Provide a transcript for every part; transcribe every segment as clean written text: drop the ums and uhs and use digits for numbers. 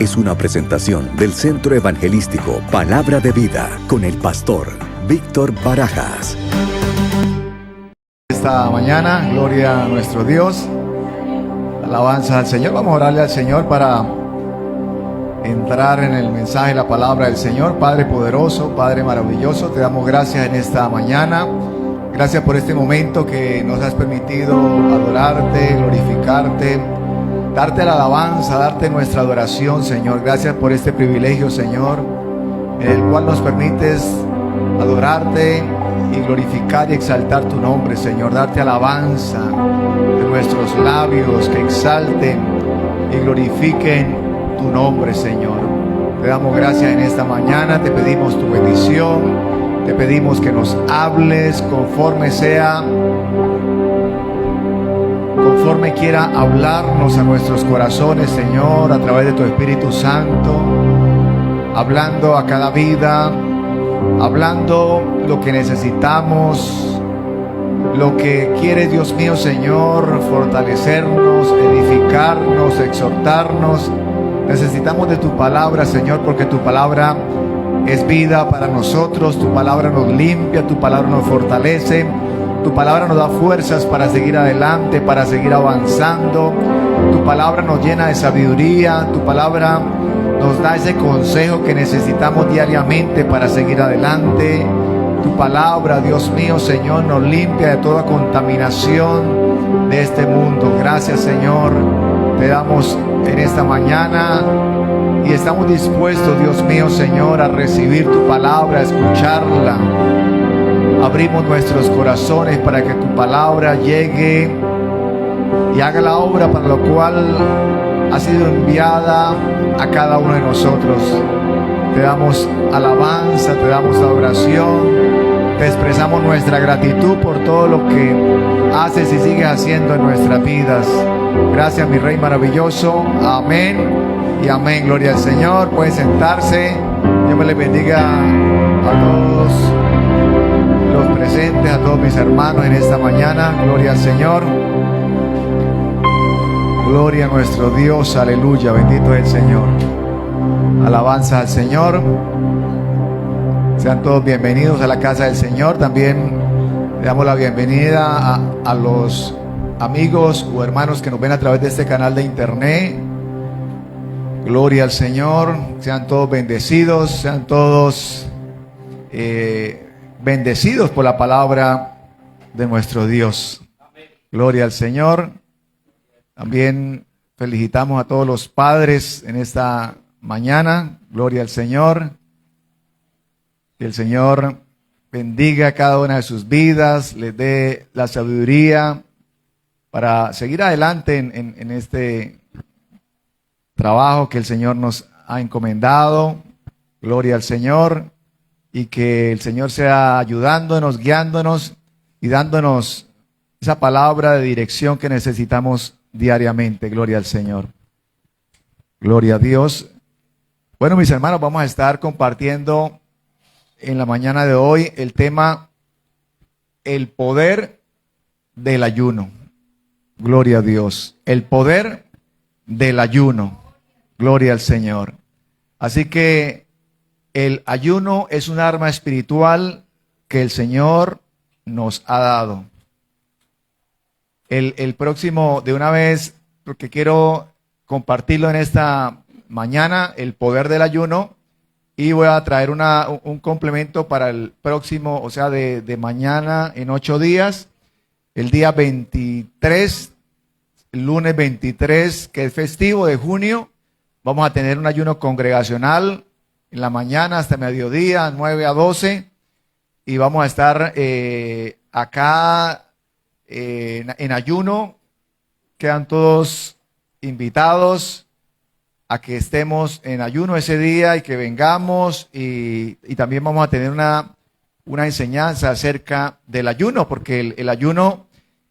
es una presentación del Centro Evangelístico Palabra de Vida con el pastor Víctor Barajas. Esta mañana, gloria a nuestro Dios, alabanza al Señor. Vamos a orarle al Señor para entrar en el mensaje, la palabra del Señor. Padre poderoso, Padre maravilloso, te damos gracias en esta mañana. Gracias por este momento que nos has permitido adorarte, glorificarte, darte la alabanza, darte nuestra adoración, Señor. Gracias por este privilegio, Señor, en el cual nos permites adorarte y glorificar y exaltar tu nombre, Señor. Darte alabanza de nuestros labios que exalten y glorifiquen tu nombre, Señor. Te damos gracias en esta mañana, te pedimos tu bendición. Te pedimos que nos hables conforme quiera hablarnos a nuestros corazones, Señor, a través de tu Espíritu Santo, hablando a cada vida, hablando lo que necesitamos, lo que quiere, Dios mío, Señor, fortalecernos, edificarnos, exhortarnos. Necesitamos de tu palabra, Señor, porque tu palabra es vida para nosotros. Tu palabra nos limpia, tu palabra nos fortalece, tu palabra nos da fuerzas para seguir adelante, para seguir avanzando. Tu palabra nos llena de sabiduría, tu palabra nos da ese consejo que necesitamos diariamente para seguir adelante. Tu palabra, Dios mío, Señor, nos limpia de toda contaminación de este mundo. Gracias, Señor, te damos en esta mañana. Y estamos dispuestos, Dios mío, Señor, a recibir tu palabra, a escucharla. Abrimos nuestros corazones para que tu palabra llegue y haga la obra para la cual ha sido enviada a cada uno de nosotros. Te damos alabanza, te damos adoración, te expresamos nuestra gratitud por todo lo que haces y sigues haciendo en nuestras vidas. Gracias, mi Rey maravilloso. Amén. Y amén, gloria al Señor. Pueden sentarse. Dios me les bendiga a todos los presentes, a todos mis hermanos en esta mañana. Gloria al Señor. Gloria a nuestro Dios, aleluya, bendito es el Señor. Alabanza al Señor. Sean todos bienvenidos a la casa del Señor. También le damos la bienvenida a los amigos o hermanos que nos ven a través de este canal de internet. Gloria al Señor, sean todos bendecidos, sean todos bendecidos por la palabra de nuestro Dios. Gloria al Señor. También felicitamos a todos los padres en esta mañana. Gloria al Señor. Que el Señor bendiga cada una de sus vidas, les dé la sabiduría para seguir adelante en este trabajo que el Señor nos ha encomendado. Gloria al Señor. Y que el Señor sea ayudándonos, guiándonos y dándonos esa palabra de dirección que necesitamos diariamente. Gloria al Señor. Gloria a Dios. Bueno, mis hermanos, vamos a estar compartiendo en la mañana de hoy el tema el poder del ayuno. Gloria a Dios. El poder del ayuno. Gloria al Señor. Así que el ayuno es un arma espiritual que el Señor nos ha dado. El próximo, de una vez, porque quiero compartirlo en esta mañana, el poder del ayuno, y voy a traer un complemento para el próximo, o sea, de mañana en 8 días, el día 23, el lunes 23, que es festivo de junio. Vamos a tener un ayuno congregacional en la mañana hasta mediodía, 9 a 12. Y vamos a estar acá en ayuno. Quedan todos invitados a que estemos en ayuno ese día y que vengamos. Y también vamos a tener una enseñanza acerca del ayuno, porque el ayuno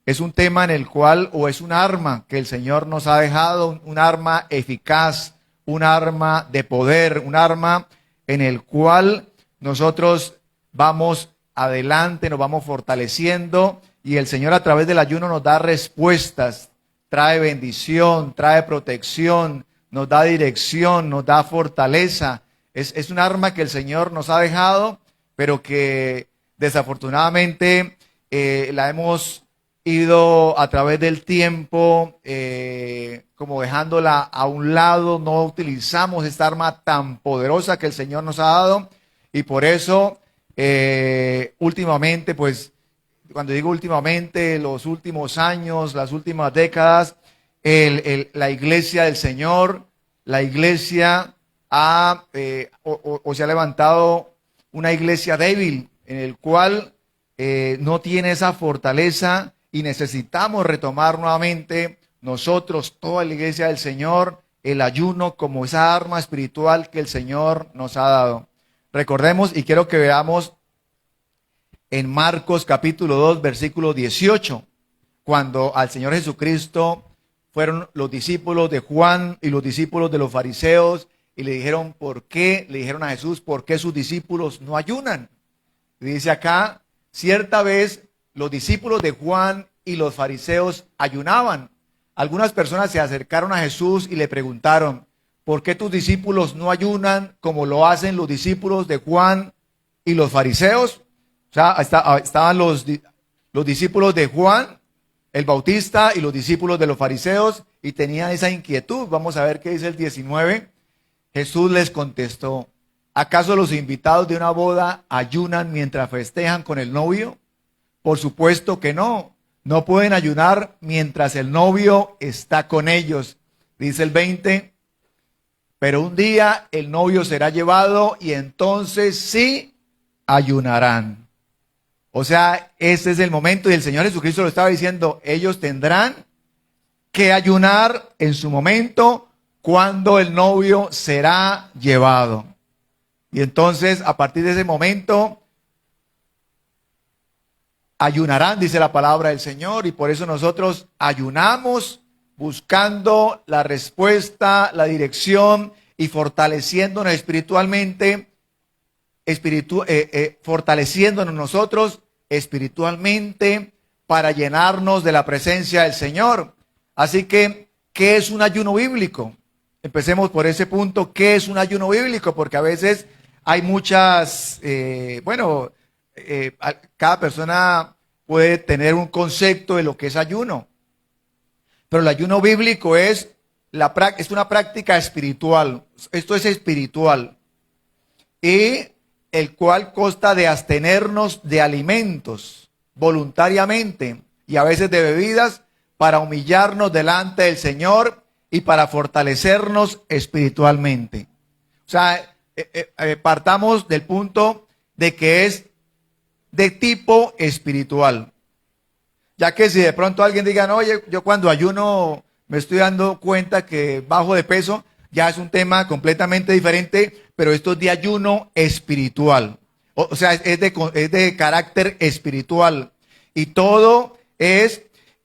es un tema en el cual, o es un arma que el Señor nos ha dejado, un arma eficaz, un arma de poder, un arma en el cual nosotros vamos adelante, nos vamos fortaleciendo, y el Señor a través del ayuno nos da respuestas, trae bendición, trae protección, nos da dirección, nos da fortaleza. Es un arma que el Señor nos ha dejado, pero que desafortunadamente la hemos ido a través del tiempo como dejándola a un lado. No utilizamos esta arma tan poderosa que el Señor nos ha dado, y por eso últimamente, pues cuando digo últimamente, los últimos años, las últimas décadas, la iglesia del Señor, la iglesia se ha levantado una iglesia débil, en el cual no tiene esa fortaleza, y necesitamos retomar nuevamente nosotros, toda la iglesia del Señor, el ayuno como esa arma espiritual que el Señor nos ha dado. Recordemos, y quiero que veamos en Marcos capítulo 2, versículo 18, cuando al Señor Jesucristo fueron los discípulos de Juan y los discípulos de los fariseos y le dijeron, ¿por qué? Le dijeron a Jesús, ¿por qué sus discípulos no ayunan? Y dice acá, cierta vez los discípulos de Juan y los fariseos ayunaban. Algunas personas se acercaron a Jesús y le preguntaron, ¿por qué tus discípulos no ayunan como lo hacen los discípulos de Juan y los fariseos? O sea, estaban los discípulos de Juan el Bautista y los discípulos de los fariseos, y tenían esa inquietud. Vamos a ver qué dice el 19. Jesús les contestó, ¿acaso los invitados de una boda ayunan mientras festejan con el novio? Por supuesto que no. No pueden ayunar mientras el novio está con ellos. Dice el 20, pero un día el novio será llevado y entonces sí ayunarán. O sea, ese es el momento, y el Señor Jesucristo lo estaba diciendo, ellos tendrán que ayunar en su momento cuando el novio será llevado. Y entonces, a partir de ese momento, ayunarán, dice la palabra del Señor, y por eso nosotros ayunamos buscando la respuesta, la dirección, y fortaleciéndonos espiritualmente, fortaleciéndonos nosotros espiritualmente para llenarnos de la presencia del Señor. Así que, ¿qué es un ayuno bíblico? Empecemos por ese punto. ¿Qué es un ayuno bíblico? Porque a veces hay muchas, cada persona puede tener un concepto de lo que es ayuno. Pero el ayuno bíblico es una práctica espiritual. Esto es espiritual. Y el cual consta de abstenernos de alimentos voluntariamente y a veces de bebidas para humillarnos delante del Señor y para fortalecernos espiritualmente. O sea, partamos del punto de que es de tipo espiritual. Ya que si de pronto alguien diga, no, oye, yo cuando ayuno me estoy dando cuenta que bajo de peso, ya es un tema completamente diferente, pero esto es de ayuno espiritual. O sea, es de carácter espiritual. Y todo es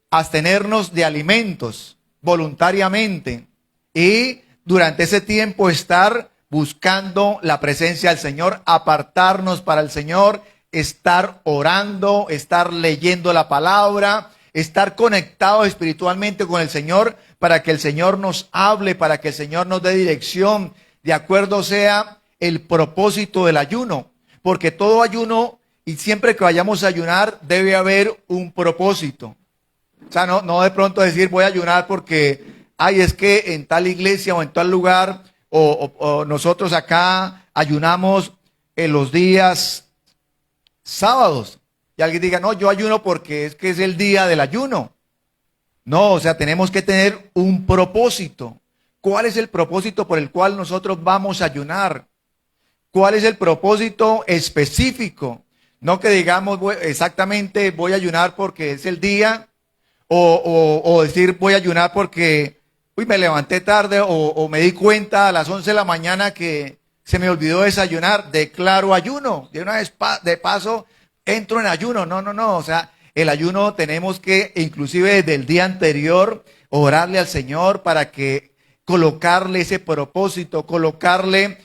abstenernos de alimentos voluntariamente. Y durante ese tiempo estar buscando la presencia del Señor, apartarnos para el Señor, estar orando, estar leyendo la palabra, estar conectados espiritualmente con el Señor para que el Señor nos hable, para que el Señor nos dé dirección, de acuerdo sea el propósito del ayuno. Porque todo ayuno, y siempre que vayamos a ayunar, debe haber un propósito. O sea, no de pronto decir voy a ayunar porque, es que en tal iglesia o en tal lugar, o nosotros acá ayunamos en los días sábados. Y alguien diga, no, yo ayuno porque es que es el día del ayuno. No, o sea, tenemos que tener un propósito. ¿Cuál es el propósito por el cual nosotros vamos a ayunar? ¿Cuál es el propósito específico? No que digamos exactamente voy a ayunar porque es el día, o decir voy a ayunar porque me levanté tarde o me di cuenta a las 11 de la mañana que se me olvidó desayunar, declaro ayuno. De una vez de paso entro en ayuno. No. O sea, el ayuno tenemos que, inclusive desde el día anterior, orarle al Señor para que colocarle ese propósito, colocarle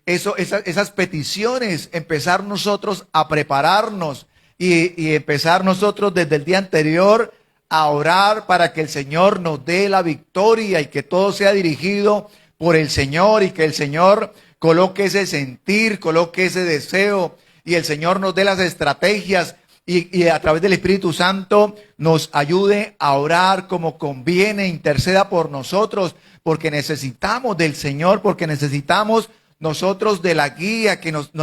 esas peticiones, empezar nosotros a prepararnos y empezar nosotros desde el día anterior a orar para que el Señor nos dé la victoria y que todo sea dirigido por el Señor y que el Señor coloque ese sentir, coloque ese deseo y el Señor nos dé las estrategias y a través del Espíritu Santo nos ayude a orar como conviene, interceda por nosotros, porque necesitamos del Señor, porque necesitamos nosotros de la guía,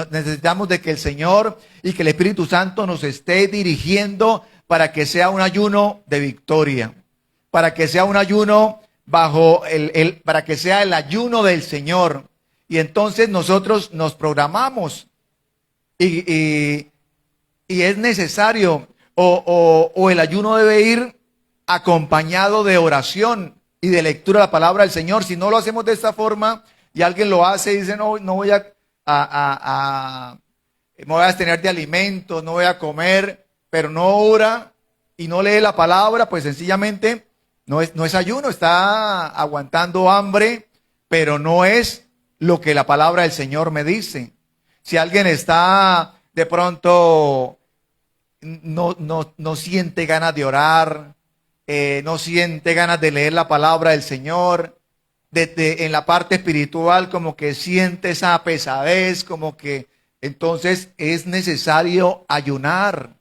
necesitamos de que el Señor y que el Espíritu Santo nos esté dirigiendo para que sea un ayuno de victoria, para que sea un ayuno para que sea el ayuno del Señor. Y entonces nosotros nos programamos y es necesario, o el ayuno debe ir acompañado de oración y de lectura de la palabra del Señor. Si no lo hacemos de esta forma y alguien lo hace y dice, no voy me voy a abstener de alimentos, no voy a comer, pero no ora y no lee la palabra, pues sencillamente no es ayuno, está aguantando hambre, pero no es lo que la palabra del Señor me dice. Si alguien está de pronto no siente ganas de orar, no siente ganas de leer la palabra del Señor, en la parte espiritual como que siente esa pesadez, como que entonces es necesario ayunar.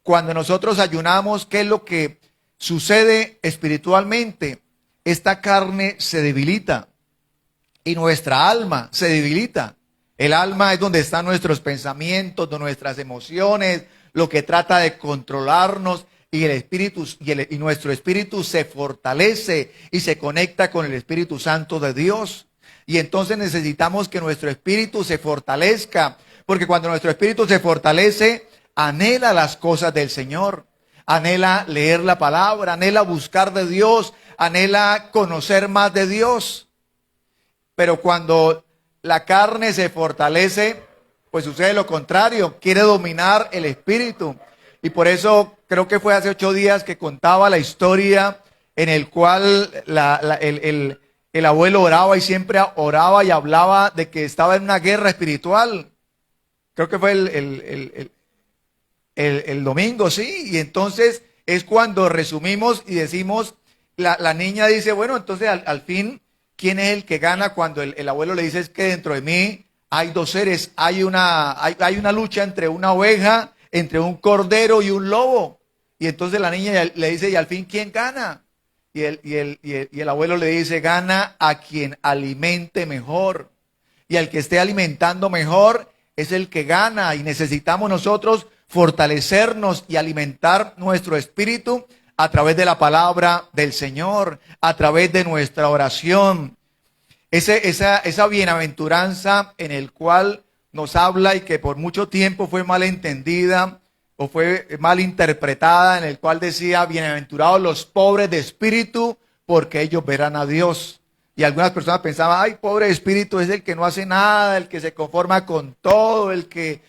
Cuando nosotros ayunamos, ¿qué es lo que sucede espiritualmente? Esta carne se debilita y nuestra alma se debilita. El alma es donde están nuestros pensamientos, nuestras emociones, lo que trata de controlarnos, y el espíritu y nuestro espíritu se fortalece y se conecta con el Espíritu Santo de Dios. Y entonces necesitamos que nuestro espíritu se fortalezca, porque cuando nuestro espíritu se fortalece, anhela las cosas del Señor, anhela leer la palabra, anhela buscar de Dios, anhela conocer más de Dios. Pero cuando la carne se fortalece, pues sucede lo contrario, quiere dominar el espíritu. Y por eso creo que fue hace 8 días que contaba la historia en el cual el abuelo oraba y siempre oraba y hablaba de que estaba en una guerra espiritual. Creo que fue el domingo, sí. Y entonces es cuando resumimos y decimos, la niña dice, bueno, entonces al fin, ¿quién es el que gana? Cuando el abuelo le dice, es que dentro de mí hay dos seres, hay una lucha entre una oveja, entre un cordero y un lobo. Y entonces la niña le dice, ¿y al fin quién gana? Y el abuelo le dice, gana a quien alimente mejor. Y al que esté alimentando mejor es el que gana. Y necesitamos nosotros fortalecernos y alimentar nuestro espíritu a través de la palabra del Señor, a través de nuestra oración. Esa bienaventuranza en el cual nos habla y que por mucho tiempo fue mal entendida o fue mal interpretada, en el cual decía, bienaventurados los pobres de espíritu, porque ellos verán a Dios. Y algunas personas pensaban, ay, pobre de espíritu es el que no hace nada, el que se conforma con todo, el que,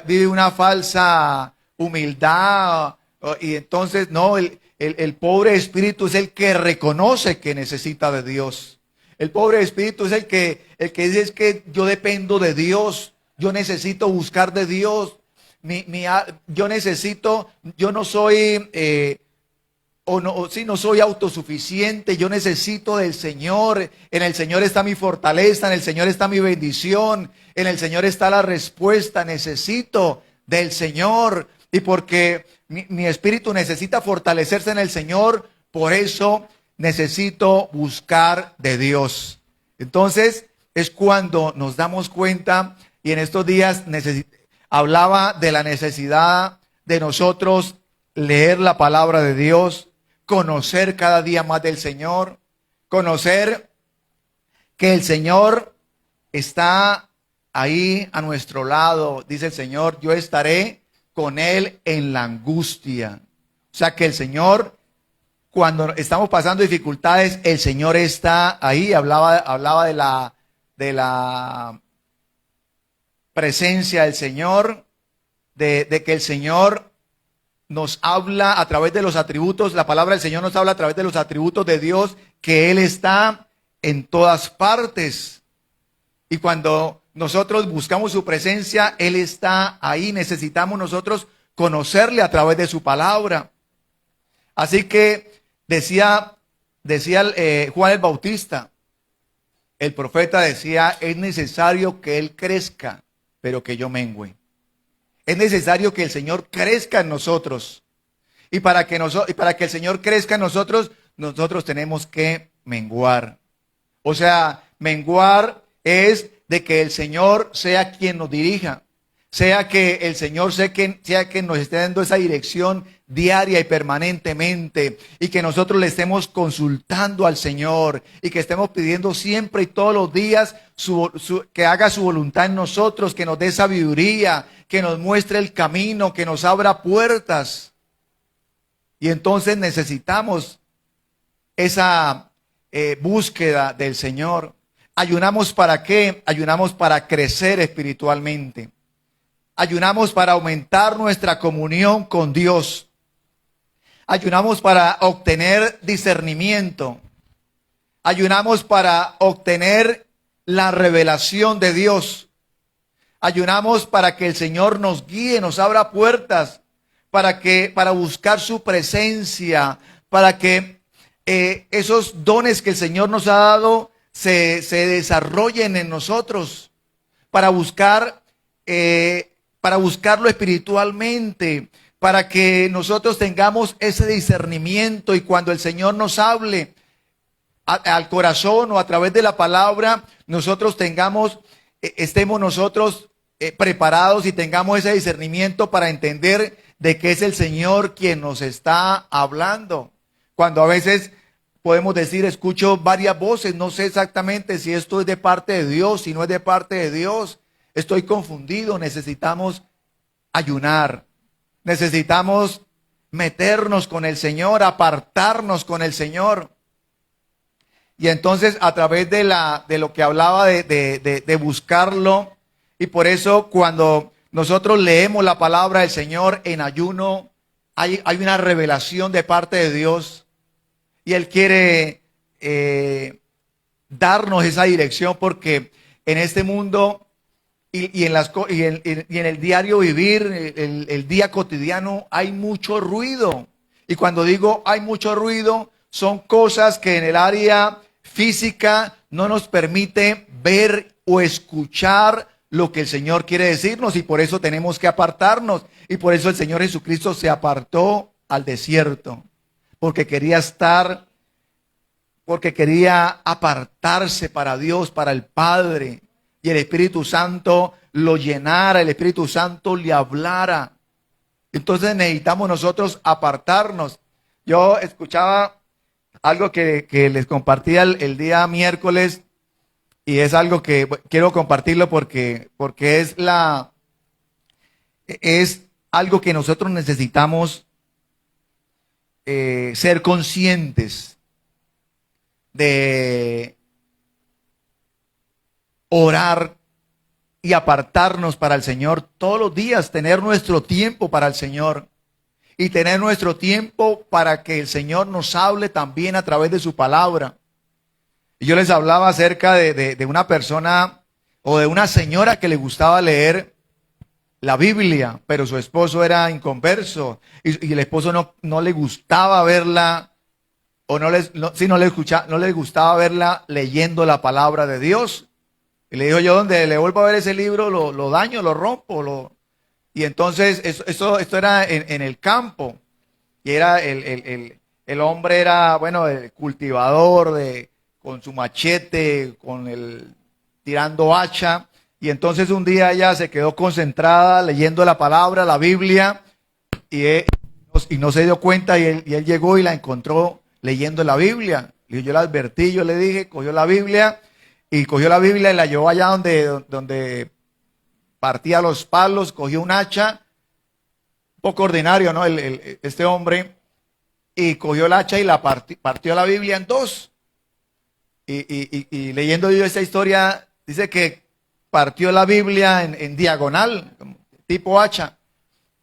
vive una falsa humildad. Y entonces, no, el pobre de espíritu es el que reconoce que necesita de Dios. El pobre espíritu es el que dice, es que yo dependo de Dios, yo necesito buscar de Dios, yo no soy, no soy autosuficiente, yo necesito del Señor, en el Señor está mi fortaleza, en el Señor está mi bendición, en el Señor está la respuesta, necesito del Señor, y porque mi espíritu necesita fortalecerse en el Señor, por eso necesito buscar de Dios. Entonces es cuando nos damos cuenta, y en estos días hablaba de la necesidad de nosotros leer la palabra de Dios, conocer cada día más del Señor, conocer que el Señor está ahí a nuestro lado. Dice el Señor, yo estaré con Él en la angustia. O sea que el Señor, cuando estamos pasando dificultades, el Señor está ahí. Hablaba de la presencia del Señor, de que el Señor nos habla a través de los atributos. La palabra del Señor nos habla a través de los atributos de Dios, que Él está en todas partes. Y cuando nosotros buscamos su presencia, Él está ahí. Necesitamos nosotros conocerle a través de su palabra. Así que decía Juan el Bautista, el profeta decía, es necesario que Él crezca, pero que yo mengüe. Es necesario que el Señor crezca en nosotros. Y para que el Señor crezca en nosotros, nosotros tenemos que menguar. O sea, menguar es de que el Señor sea quien nos dirija. Sea que el Señor sea quien nos esté dando esa dirección diaria y permanentemente, y que nosotros le estemos consultando al Señor y que estemos pidiendo siempre y todos los días que haga su voluntad en nosotros, que nos dé sabiduría, que nos muestre el camino, que nos abra puertas. Y entonces necesitamos esa búsqueda del Señor. ¿Ayunamos para qué? Ayunamos para crecer espiritualmente. Ayunamos para aumentar nuestra comunión con Dios. Ayunamos para obtener discernimiento. Ayunamos para obtener la revelación de Dios. Ayunamos para que el Señor nos guíe, nos abra puertas, para buscar su presencia, para que esos dones que el Señor nos ha dado se desarrollen en nosotros, para buscarlo espiritualmente, para que nosotros tengamos ese discernimiento y cuando el Señor nos hable al corazón o a través de la palabra, nosotros estemos nosotros preparados y tengamos ese discernimiento para entender de que es el Señor quien nos está hablando. Cuando a veces podemos decir, escucho varias voces, no sé exactamente si esto es de parte de Dios, si no es de parte de Dios, estoy confundido. Necesitamos ayunar, necesitamos meternos con el Señor, apartarnos con el Señor. Y entonces a través de lo que hablaba de buscarlo, y por eso cuando nosotros leemos la palabra del Señor en ayuno, hay una revelación de parte de Dios. Y Él quiere darnos esa dirección, porque en este mundo y en el diario vivir, el día cotidiano, hay mucho ruido. Y cuando digo hay mucho ruido, son cosas que en el área física no nos permite ver o escuchar lo que el Señor quiere decirnos, y por eso tenemos que apartarnos. Y por eso el Señor Jesucristo se apartó al desierto, porque quería apartarse para Dios, para el Padre, y el Espíritu Santo lo llenara, el Espíritu Santo le hablara. Entonces necesitamos nosotros apartarnos. Yo escuchaba algo que les compartía el día miércoles, y es algo que quiero compartirlo porque es algo que nosotros necesitamos ser conscientes de orar y apartarnos para el Señor todos los días, tener nuestro tiempo para el Señor y tener nuestro tiempo para que el Señor nos hable también a través de su palabra. Y yo les hablaba acerca de una persona o de una señora que le gustaba leer la Biblia, pero su esposo era inconverso y el esposo no le gustaba verla, o no le gustaba verla leyendo la palabra de Dios. Y le dijo, yo donde le vuelvo a ver ese libro lo daño, lo rompo. Y entonces esto era en el campo. Y era el hombre era, bueno, el cultivador con su machete, tirando hacha. Y entonces un día ella se quedó concentrada leyendo la palabra, la Biblia, y no se dio cuenta, y él llegó y la encontró leyendo la Biblia. Yo la advertí, yo le dije, cogió la Biblia y la llevó allá donde partía los palos, cogió un hacha, un poco ordinario, ¿no? Este hombre, y cogió el hacha y la partió la Biblia en dos. Y leyendo yo esta historia, dice que partió la Biblia en diagonal, tipo hacha,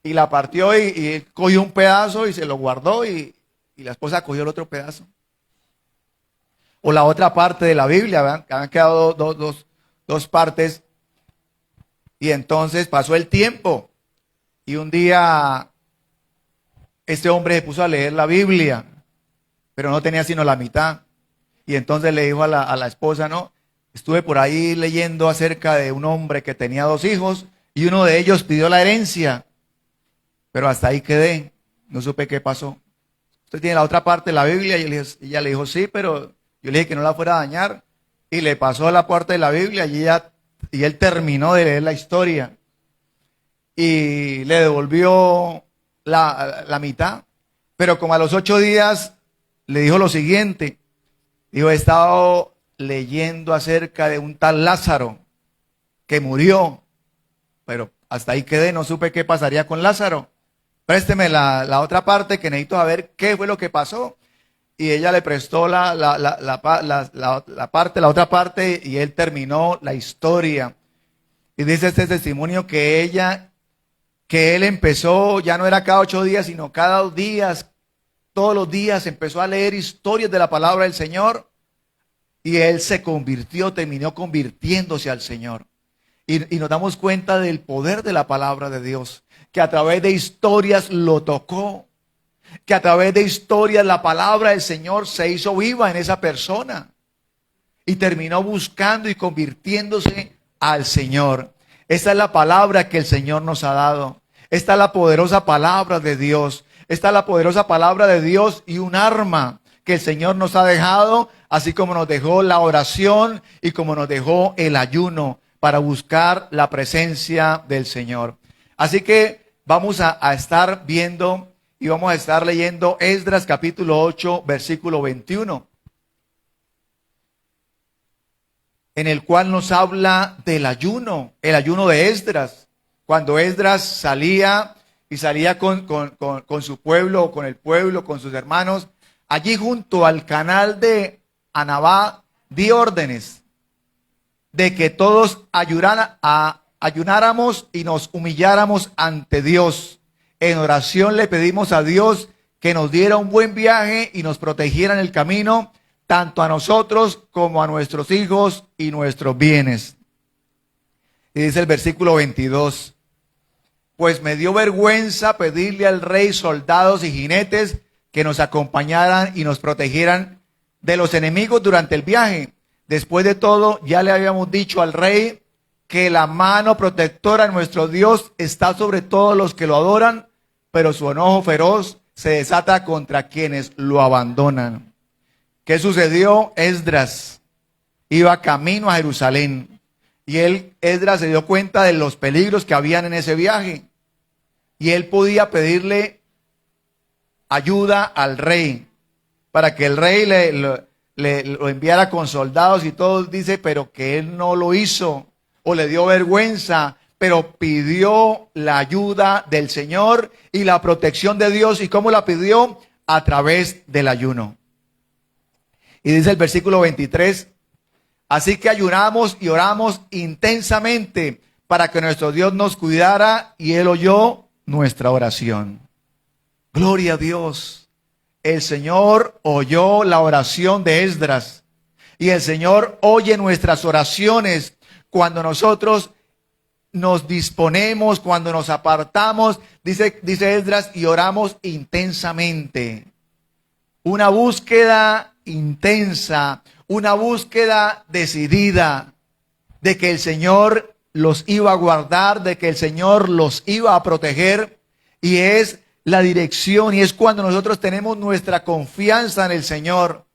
y la partió y él cogió un pedazo y se lo guardó, y la esposa cogió el otro pedazo. O la otra parte de la Biblia, ¿verdad? Que han quedado dos partes. Y entonces pasó el tiempo Y un día este hombre se puso a leer la Biblia, pero no tenía sino la mitad. Y entonces le dijo a la esposa, no, estuve por ahí leyendo acerca de un hombre que tenía 2 hijos y uno de ellos pidió la herencia, pero hasta ahí quedé, no supe qué pasó. Usted tiene la otra parte de la Biblia, y ella le dijo, sí, pero yo le dije que no la fuera a dañar, y le pasó la parte de la Biblia y él terminó de leer la historia y le devolvió la mitad, pero como a los 8 días le dijo lo siguiente, dijo, he estado leyendo acerca de un tal Lázaro que murió, pero hasta ahí quedé, no supe qué pasaría con Lázaro. Présteme la otra parte que necesito saber qué fue lo que pasó. Y ella le prestó la otra parte, y él terminó la historia. Y dice este testimonio que él empezó, ya no era cada 8 días, sino cada 2 días, todos los días empezó a leer historias de la palabra del Señor. Y él se convirtió, terminó convirtiéndose al Señor. Y nos damos cuenta del poder de la palabra de Dios, que a través de historias lo tocó, que a través de historias la palabra del Señor se hizo viva en esa persona y terminó buscando y convirtiéndose al Señor. Esta es la palabra que el Señor nos ha dado. Esta es la poderosa palabra de Dios. Esta es la poderosa palabra de Dios y un arma que el Señor nos ha dejado, así como nos dejó la oración y como nos dejó el ayuno para buscar la presencia del Señor. Así que vamos a estar viendo y vamos a estar leyendo Esdras capítulo 8, versículo 21, en el cual nos habla del ayuno, el ayuno de Esdras. Cuando Esdras salía con su pueblo, con el pueblo, con sus hermanos, allí junto al canal de Anabá, dio órdenes de que todos ayunáramos y nos humilláramos ante Dios. En oración le pedimos a Dios que nos diera un buen viaje y nos protegiera en el camino, tanto a nosotros como a nuestros hijos y nuestros bienes. Y dice el versículo 22, pues me dio vergüenza pedirle al rey soldados y jinetes que nos acompañaran y nos protegieran de los enemigos durante el viaje. Después de todo, ya le habíamos dicho al rey que la mano protectora de nuestro Dios está sobre todos los que lo adoran, pero su enojo feroz se desata contra quienes lo abandonan. ¿Qué sucedió? Esdras iba camino a Jerusalén y Esdras se dio cuenta de los peligros que habían en ese viaje y él podía pedirle ayuda al rey para que el rey lo enviara con soldados y todo. Dice, pero que él no lo hizo o le dio vergüenza, pero pidió la ayuda del Señor y la protección de Dios. ¿Y cómo la pidió? A través del ayuno. Y dice el versículo 23, así que ayunamos y oramos intensamente para que nuestro Dios nos cuidara, y él oyó nuestra oración. Gloria a Dios. El Señor oyó la oración de Esdras y el Señor oye nuestras oraciones cuando nosotros nos disponemos, cuando nos apartamos, dice Esdras, y oramos intensamente. Una búsqueda intensa, una búsqueda decidida de que el Señor los iba a guardar, de que el Señor los iba a proteger, y es la dirección, y es cuando nosotros tenemos nuestra confianza en el Señor.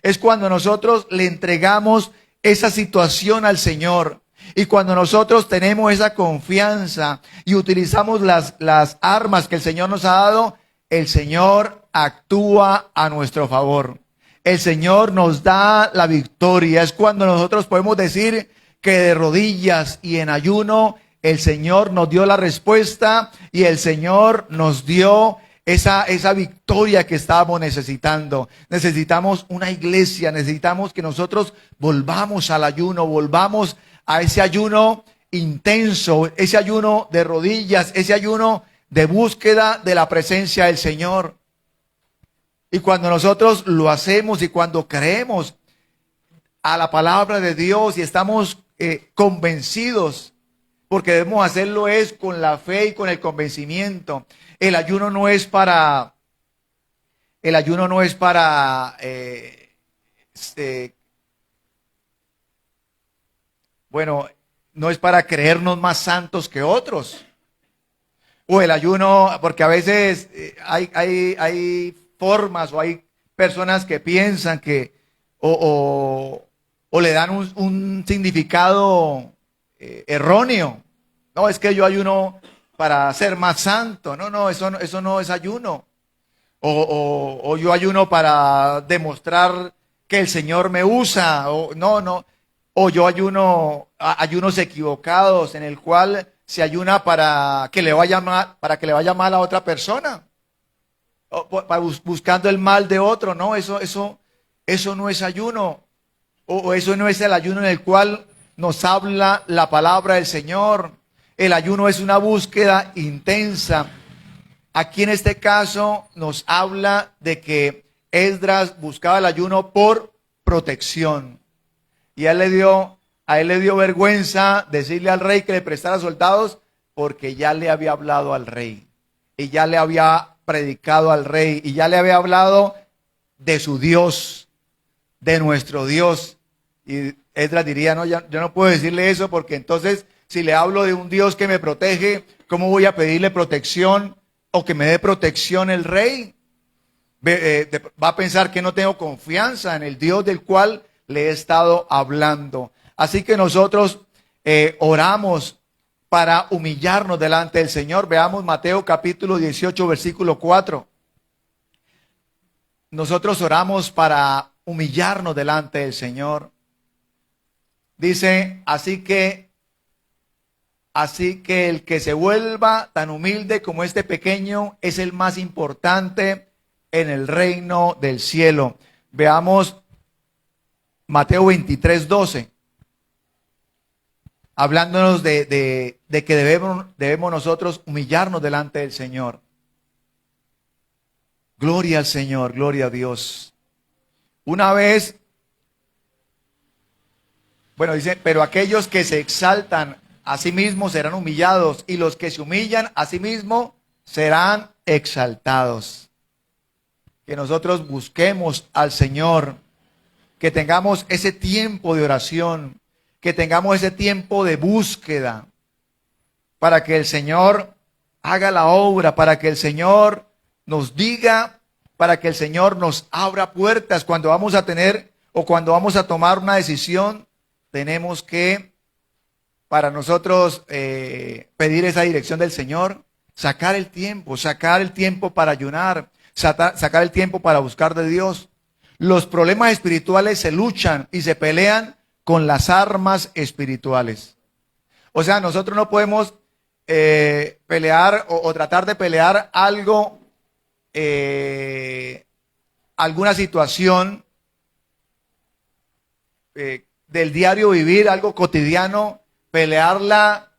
Es cuando nosotros le entregamos esa situación al Señor. Y cuando nosotros tenemos esa confianza y utilizamos las armas que el Señor nos ha dado, el Señor actúa a nuestro favor. El Señor nos da la victoria. Es cuando nosotros podemos decir que de rodillas y en ayuno el Señor nos dio la respuesta y el Señor nos dio esa victoria que estábamos necesitando. Necesitamos una iglesia, necesitamos que nosotros volvamos al ayuno, volvamos a ese ayuno intenso, ese ayuno de rodillas, ese ayuno de búsqueda de la presencia del Señor. Y cuando nosotros lo hacemos y cuando creemos a la palabra de Dios y estamos convencidos porque debemos hacerlo es con la fe y con el convencimiento. El ayuno no es para, bueno, no es para creernos más santos que otros. O el ayuno, porque a veces hay formas o hay personas que piensan que o le dan un significado erróneo. No, es que yo ayuno para ser más santo. No, eso no es ayuno. O yo ayuno para demostrar que el Señor me usa. No. O yo ayunos equivocados en el cual se ayuna para que le vaya mal a otra persona, buscando el mal de otro. No, eso no es ayuno, o eso no es el ayuno en el cual nos habla la palabra del Señor. El ayuno es una búsqueda intensa. Aquí en este caso nos habla de que Esdras buscaba el ayuno por protección. Y a él le dio vergüenza decirle al rey que le prestara soldados, porque ya le había hablado al rey. Y ya le había predicado al rey. Y ya le había hablado de su Dios, de nuestro Dios. Y Esdras diría, no, yo no puedo decirle eso, porque entonces si le hablo de un Dios que me protege, ¿cómo voy a pedirle protección o que me dé protección el rey? Va a pensar que no tengo confianza en el Dios del cual le he estado hablando. Así que nosotros oramos para humillarnos delante del Señor. Veamos Mateo capítulo 18, versículo 4. Nosotros oramos para humillarnos delante del Señor. Dice, así que el que se vuelva tan humilde como este pequeño es el más importante en el reino del cielo. Veamos Mateo 23, 12. Hablándonos de que debemos nosotros humillarnos delante del Señor. Gloria al Señor, gloria a Dios. Una vez, bueno, dice, pero aquellos que se exaltan a sí mismos serán humillados, y los que se humillan a sí mismos serán exaltados. Que nosotros busquemos al Señor, que tengamos ese tiempo de oración, que tengamos ese tiempo de búsqueda, para que el Señor haga la obra, para que el Señor nos diga, para que el Señor nos abra puertas. Cuando vamos a tener o cuando vamos a tomar una decisión, tenemos que, para nosotros pedir esa dirección del Señor, sacar el tiempo para ayunar, sacar el tiempo para buscar de Dios. Los problemas espirituales se luchan y se pelean con las armas espirituales. O sea, nosotros no podemos pelear o tratar de pelear algo, alguna situación del diario vivir, algo cotidiano, pelearla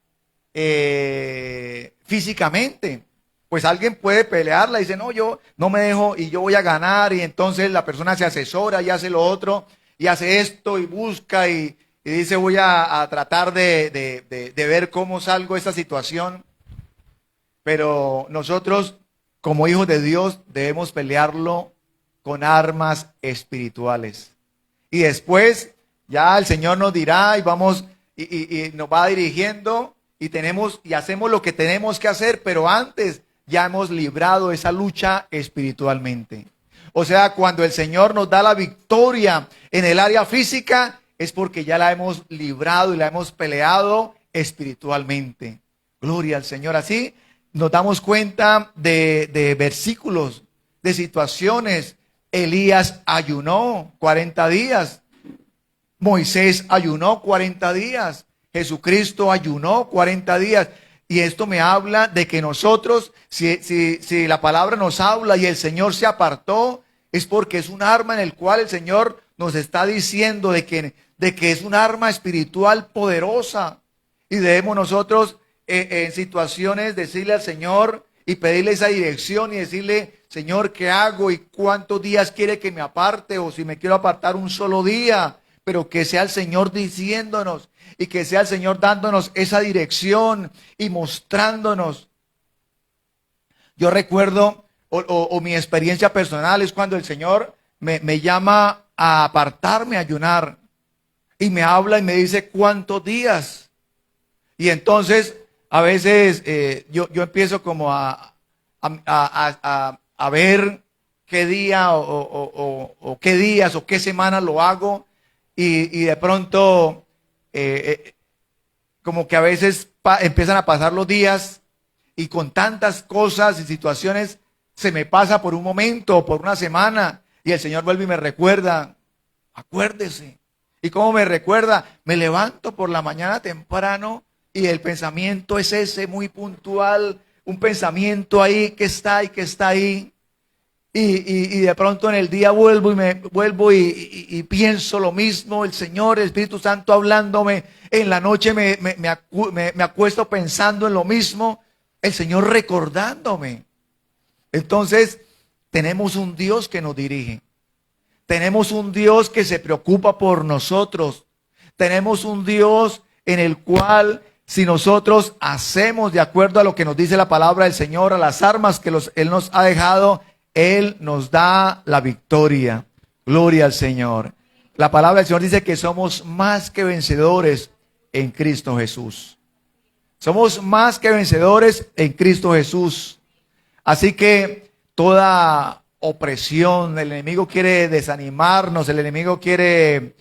físicamente. Pues alguien puede pelearla y dice, no, yo no me dejo y yo voy a ganar, y entonces la persona se asesora y hace lo otro y hace esto y busca y dice, voy a tratar de ver cómo salgo de esta situación. Pero nosotros, como hijos de Dios, debemos pelearlo con armas espirituales. Y después ya el Señor nos dirá y vamos y nos va dirigiendo y hacemos lo que tenemos que hacer, pero antes ya hemos librado esa lucha espiritualmente. O sea, cuando el Señor nos da la victoria en el área física, es porque ya la hemos librado y la hemos peleado espiritualmente. Gloria al Señor. Así nos damos cuenta de versículos, de situaciones. Elías ayunó 40 días. Moisés ayunó 40 días. Jesucristo ayunó 40 días. Y esto me habla de que nosotros, si la palabra nos habla y el Señor se apartó, es porque es un arma en el cual el Señor nos está diciendo de que es un arma espiritual poderosa. Y debemos nosotros en situaciones decirle al Señor y pedirle esa dirección y decirle, Señor, ¿qué hago? ¿Y cuántos días quiere que me aparte? O si me quiero apartar un solo día. pero que sea el Señor diciéndonos y que sea el Señor dándonos esa dirección y mostrándonos. Yo recuerdo, o mi experiencia personal es cuando el Señor me llama a apartarme, a ayunar, y me habla y me dice cuántos días. Y entonces a veces yo empiezo como a ver qué día o qué días o qué semana lo hago, y de pronto como que a veces empiezan a pasar los días y con tantas cosas y situaciones se me pasa por un momento o por una semana y el Señor vuelve y me recuerda, acuérdese. ¿Y cómo me recuerda? Me levanto por la mañana temprano y el pensamiento es ese, muy puntual, un pensamiento ahí que está ahí. Y de pronto en el día vuelvo y pienso lo mismo, el Señor, el Espíritu Santo hablándome. En la noche me acuesto pensando en lo mismo, el Señor recordándome. Entonces, tenemos un Dios que nos dirige. Tenemos un Dios que se preocupa por nosotros. Tenemos un Dios en el cual, si nosotros hacemos de acuerdo a lo que nos dice la palabra del Señor, a las armas que Él nos ha dejado, Él nos da la victoria. Gloria al Señor. La palabra del Señor dice que somos más que vencedores en Cristo Jesús. Somos más que vencedores en Cristo Jesús. Así que toda opresión, el enemigo quiere desanimarnos, el enemigo quiere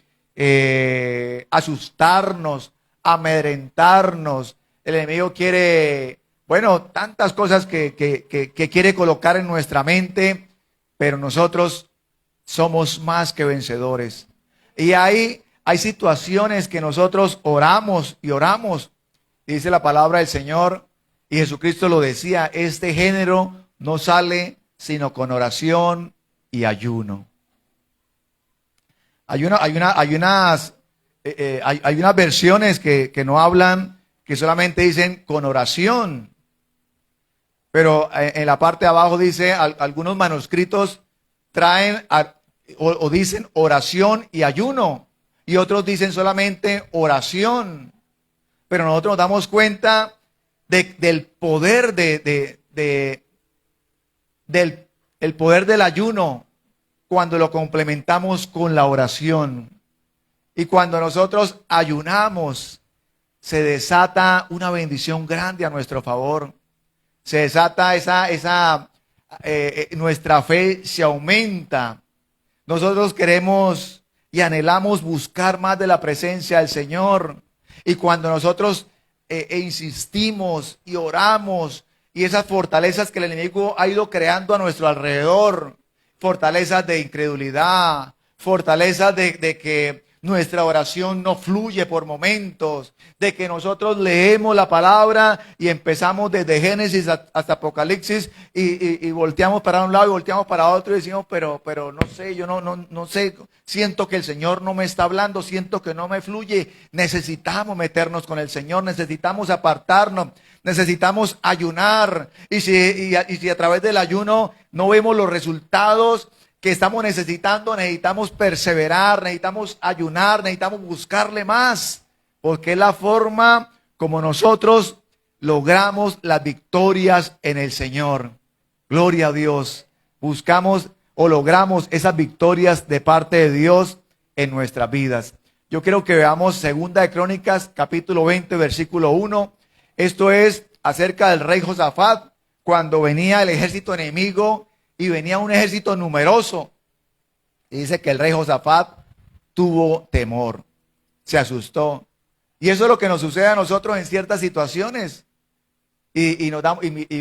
asustarnos, amedrentarnos, el enemigo quiere, bueno, tantas cosas que quiere colocar en nuestra mente, pero nosotros somos más que vencedores. Y hay situaciones que nosotros oramos y oramos, dice la palabra del Señor, y Jesucristo lo decía, este género no sale sino con oración y ayuno. Hay unas versiones que no hablan, que solamente dicen con oración. Pero en la parte de abajo dice, algunos manuscritos traen o dicen oración y ayuno. Y otros dicen solamente oración. Pero nosotros nos damos cuenta del poder el poder del ayuno cuando lo complementamos con la oración. Y cuando nosotros ayunamos, se desata una bendición grande a nuestro favor. Se desata nuestra fe se aumenta. Nosotros queremos y anhelamos buscar más de la presencia del Señor. Y cuando nosotros insistimos y oramos, y esas fortalezas que el enemigo ha ido creando a nuestro alrededor, fortalezas de incredulidad, fortalezas de que nuestra oración no fluye por momentos, de que nosotros leemos la palabra y empezamos desde Génesis hasta Apocalipsis y volteamos para un lado y volteamos para otro y decimos, pero no sé, yo no sé, siento que el Señor no me está hablando, siento que no me fluye. Necesitamos meternos con el Señor, necesitamos apartarnos, necesitamos ayunar, y si a través del ayuno no vemos los resultados que estamos necesitamos perseverar, necesitamos ayunar, necesitamos buscarle más, porque es la forma como nosotros logramos las victorias en el Señor. Gloria a Dios. Buscamos o logramos esas victorias de parte de Dios en nuestras vidas. Yo quiero que veamos Segunda de Crónicas, capítulo 20, versículo 1. Esto es acerca del rey Josafat, cuando venía el ejército enemigo y venía un ejército numeroso. Y dice que el rey Josafat tuvo temor, se asustó. Y eso es lo que nos sucede a nosotros en ciertas situaciones. Y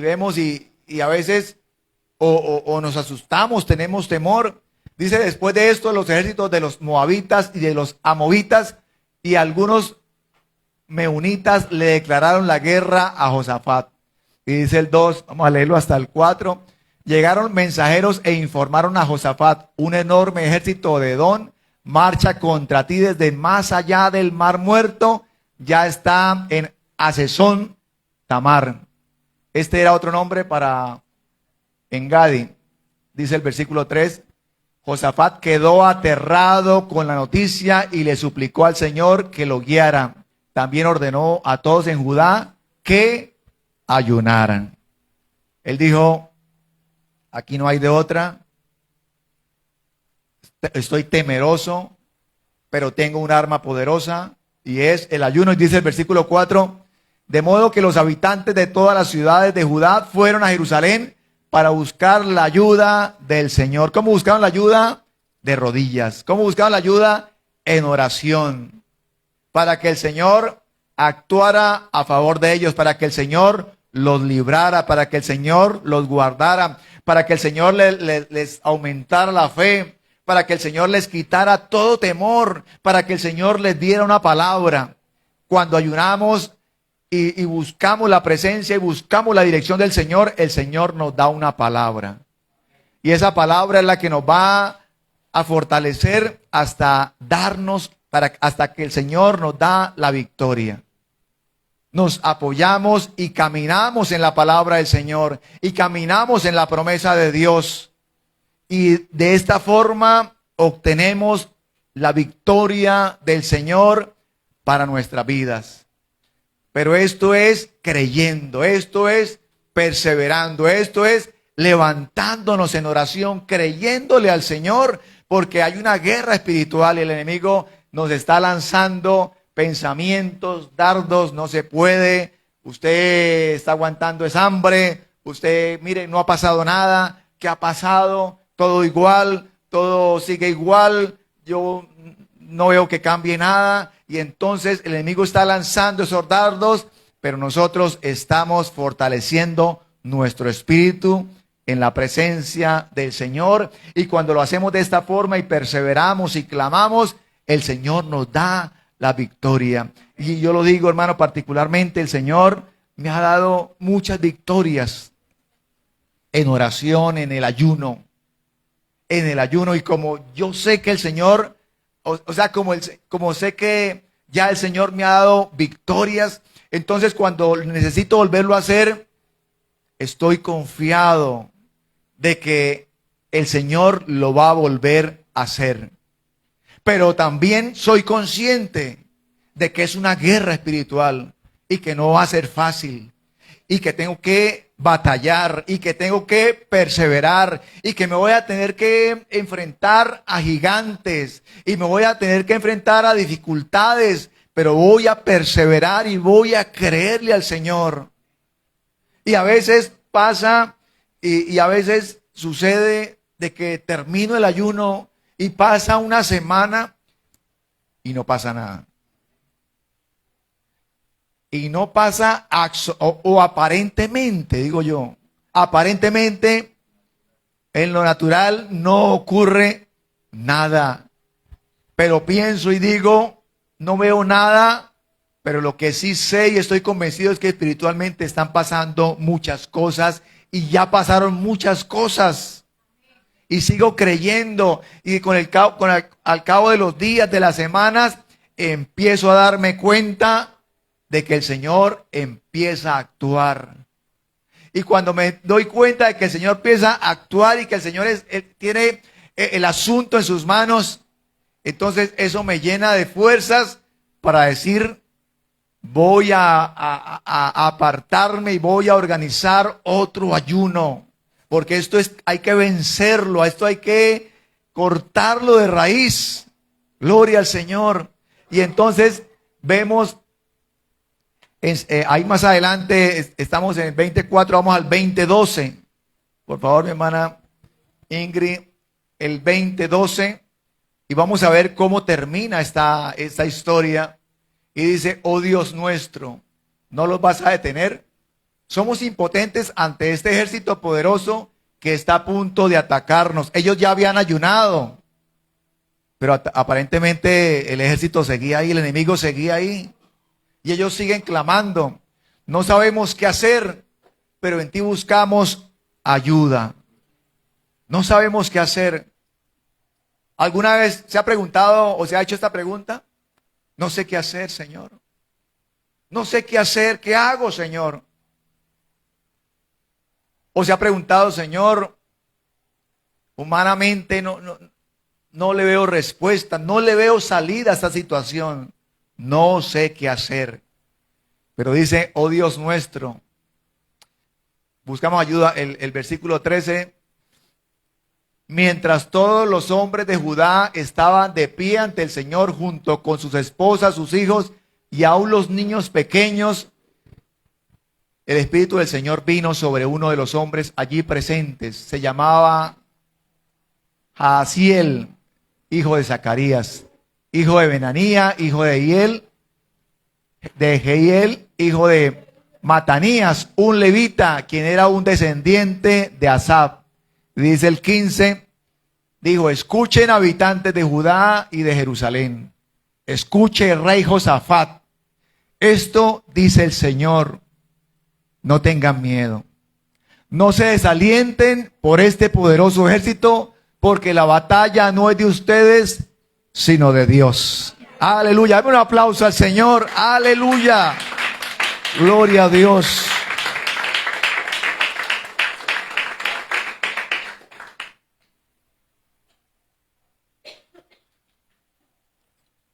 vemos y a veces o nos asustamos, tenemos temor. Dice, después de esto, los ejércitos de los moabitas y de los amovitas y algunos meunitas le declararon la guerra a Josafat. Y dice el 2, vamos a leerlo hasta el 4. Llegaron mensajeros e informaron a Josafat: un enorme ejército de Edom marcha contra ti desde más allá del mar muerto, ya está en Hazezón Tamar. Este era otro nombre para Engadi. Dice el versículo 3, Josafat quedó aterrado con la noticia y le suplicó al Señor que lo guiara. También ordenó a todos en Judá que ayunaran. Él dijo, aquí no hay de otra. Estoy temeroso, pero tengo un arma poderosa y es el ayuno. Y dice el versículo 4, de modo que los habitantes de todas las ciudades de Judá fueron a Jerusalén para buscar la ayuda del Señor. ¿Cómo buscaron la ayuda? De rodillas. ¿Cómo buscaron la ayuda? En oración. Para que el Señor actuara a favor de ellos, para que el Señor los librara, para que el Señor los guardara, para que el Señor les aumentara la fe, para que el Señor les quitara todo temor, para que el Señor les diera una palabra. Cuando ayunamos y buscamos la presencia y buscamos la dirección del Señor, el Señor nos da una palabra. Y esa palabra es la que nos va a fortalecer hasta darnos, hasta que el Señor nos da la victoria. Nos apoyamos y caminamos en la palabra del Señor y caminamos en la promesa de Dios. Y de esta forma obtenemos la victoria del Señor para nuestras vidas. Pero esto es creyendo, esto es perseverando, esto es levantándonos en oración, creyéndole al Señor, porque hay una guerra espiritual y el enemigo nos está lanzando pensamientos, dardos, no se puede, usted está aguantando esa hambre, usted, mire, no ha pasado nada, ¿qué ha pasado? Todo igual, todo sigue igual, yo no veo que cambie nada. Y entonces el enemigo está lanzando esos dardos, pero nosotros estamos fortaleciendo nuestro espíritu en la presencia del Señor. Y cuando lo hacemos de esta forma y perseveramos y clamamos, el Señor nos da la victoria. Y yo lo digo, hermano, particularmente el Señor me ha dado muchas victorias en oración, en el ayuno. En el ayuno, y como yo sé que el Señor, como sé que ya el Señor me ha dado victorias, entonces cuando necesito volverlo a hacer, estoy confiado de que el Señor lo va a volver a hacer. Pero también soy consciente de que es una guerra espiritual y que no va a ser fácil y que tengo que batallar y que tengo que perseverar y que me voy a tener que enfrentar a gigantes y me voy a tener que enfrentar a dificultades, pero voy a perseverar y voy a creerle al Señor. Y a veces pasa y a veces sucede de que termino el ayuno y pasa una semana y no pasa nada. Y no pasa o aparentemente, digo yo, aparentemente en lo natural no ocurre nada. Pero pienso y digo, no veo nada, pero lo que sí sé y estoy convencido es que espiritualmente están pasando muchas cosas y ya pasaron muchas cosas. Y sigo creyendo y al cabo de los días, de las semanas, empiezo a darme cuenta de que el Señor empieza a actuar. Y cuando me doy cuenta de que el Señor empieza a actuar y que el Señor tiene el asunto en sus manos, entonces eso me llena de fuerzas para decir, voy a apartarme y voy a organizar otro ayuno. Porque esto hay que vencerlo, a esto hay que cortarlo de raíz. Gloria al Señor. Y entonces vemos, ahí más adelante, estamos en el 24, vamos al 20:12. Por favor, mi hermana Ingrid, el 20:12. Y vamos a ver cómo termina esta historia. Y dice, oh Dios nuestro, ¿no los vas a detener? Somos impotentes ante este ejército poderoso que está a punto de atacarnos. Ellos ya habían ayunado, pero aparentemente el ejército seguía ahí, el enemigo seguía ahí. Y ellos siguen clamando. No sabemos qué hacer, pero en ti buscamos ayuda. No sabemos qué hacer. ¿Alguna vez se ha preguntado o se ha hecho esta pregunta? No sé qué hacer, Señor. No sé qué hacer. ¿Qué hago, Señor? ¿O se ha preguntado, Señor, Humanamente no le veo respuesta, no le veo salida a esta situación. No sé qué hacer. Pero dice, oh Dios nuestro, buscamos ayuda, el versículo 13. Mientras todos los hombres de Judá estaban de pie ante el Señor junto con sus esposas, sus hijos y aún los niños pequeños, el Espíritu del Señor vino sobre uno de los hombres allí presentes. Se llamaba Jaasiel, hijo de Zacarías, hijo de Benanía, hijo de Jehiel, hijo de Matanías, un levita, quien era un descendiente de Asaf. Dice el 15, dijo, escuchen habitantes de Judá y de Jerusalén, escuche rey Josafat, esto dice el Señor, no tengan miedo, no se desalienten por este poderoso ejército, porque la batalla no es de ustedes, sino de Dios. Aleluya, dame un aplauso al Señor, aleluya, gloria a Dios.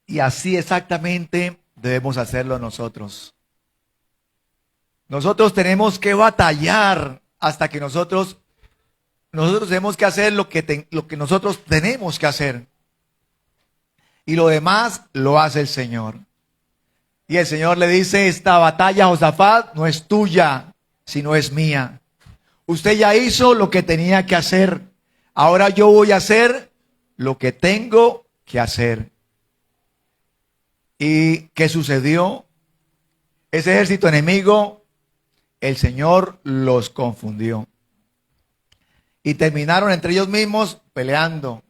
Y así exactamente debemos hacerlo nosotros. Nosotros tenemos que batallar hasta que nosotros tenemos que hacer lo que nosotros tenemos que hacer. Y lo demás lo hace el Señor. Y el Señor le dice, esta batalla, Josafat, no es tuya, sino es mía. Usted ya hizo lo que tenía que hacer. Ahora yo voy a hacer lo que tengo que hacer. ¿Y qué sucedió? Ese ejército enemigo, el Señor los confundió. Y terminaron entre ellos mismos peleando.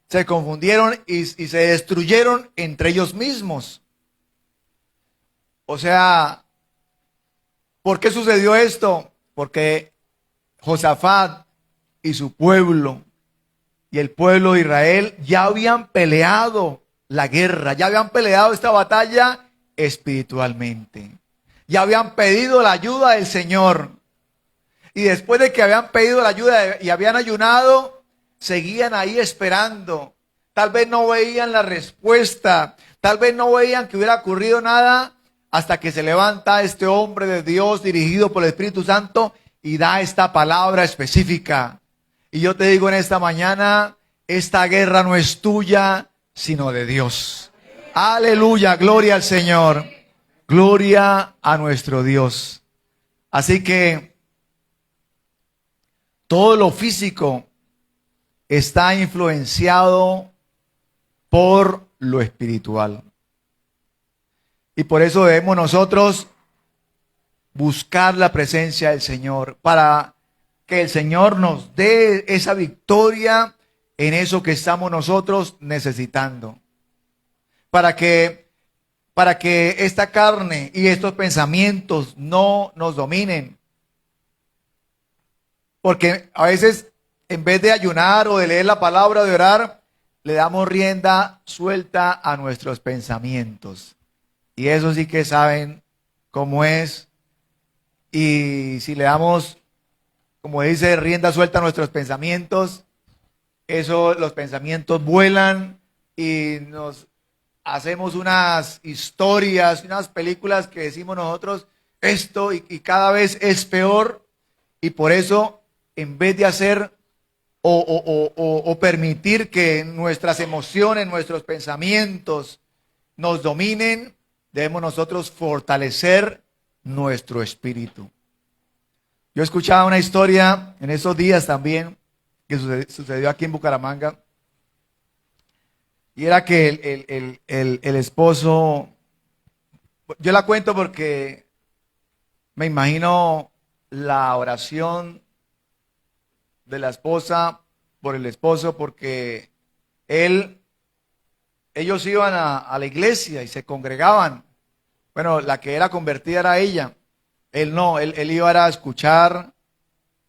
Se confundieron y se destruyeron entre ellos mismos. O sea, ¿por qué sucedió esto? Porque Josafat y su pueblo y el pueblo de Israel ya habían peleado la guerra, ya habían peleado esta batalla espiritualmente. Ya habían pedido la ayuda del Señor. Y después de que habían pedido la ayuda y habían ayunado, seguían ahí esperando. Tal vez no veían la respuesta, tal vez no veían que hubiera ocurrido nada, hasta que se levanta este hombre de Dios dirigido por el Espíritu Santo y da esta palabra específica. Y yo te digo en esta mañana, esta guerra no es tuya, sino de Dios. Aleluya, gloria al Señor, gloria a nuestro Dios. Así que todo lo físico está influenciado por lo espiritual. Y por eso debemos nosotros buscar la presencia del Señor, para que el Señor nos dé esa victoria en eso que estamos nosotros necesitando. Para que esta carne y estos pensamientos no nos dominen. Porque a veces, en vez de ayunar o de leer la palabra, de orar, le damos rienda suelta a nuestros pensamientos. Y eso sí que saben cómo es. Y si le damos, como dice, rienda suelta a nuestros pensamientos, los pensamientos vuelan y nos hacemos unas historias, unas películas que decimos nosotros esto y cada vez es peor. Y por eso, en vez de hacer o permitir que nuestras emociones, nuestros pensamientos nos dominen, debemos nosotros fortalecer nuestro espíritu. Yo escuchaba una historia en esos días también que sucedió aquí en Bucaramanga, y era que el esposo, yo la cuento porque me imagino la oración de la esposa por el esposo, porque ellos iban a la iglesia y se congregaban. Bueno, la que era convertida era ella. Él no, él iba a escuchar,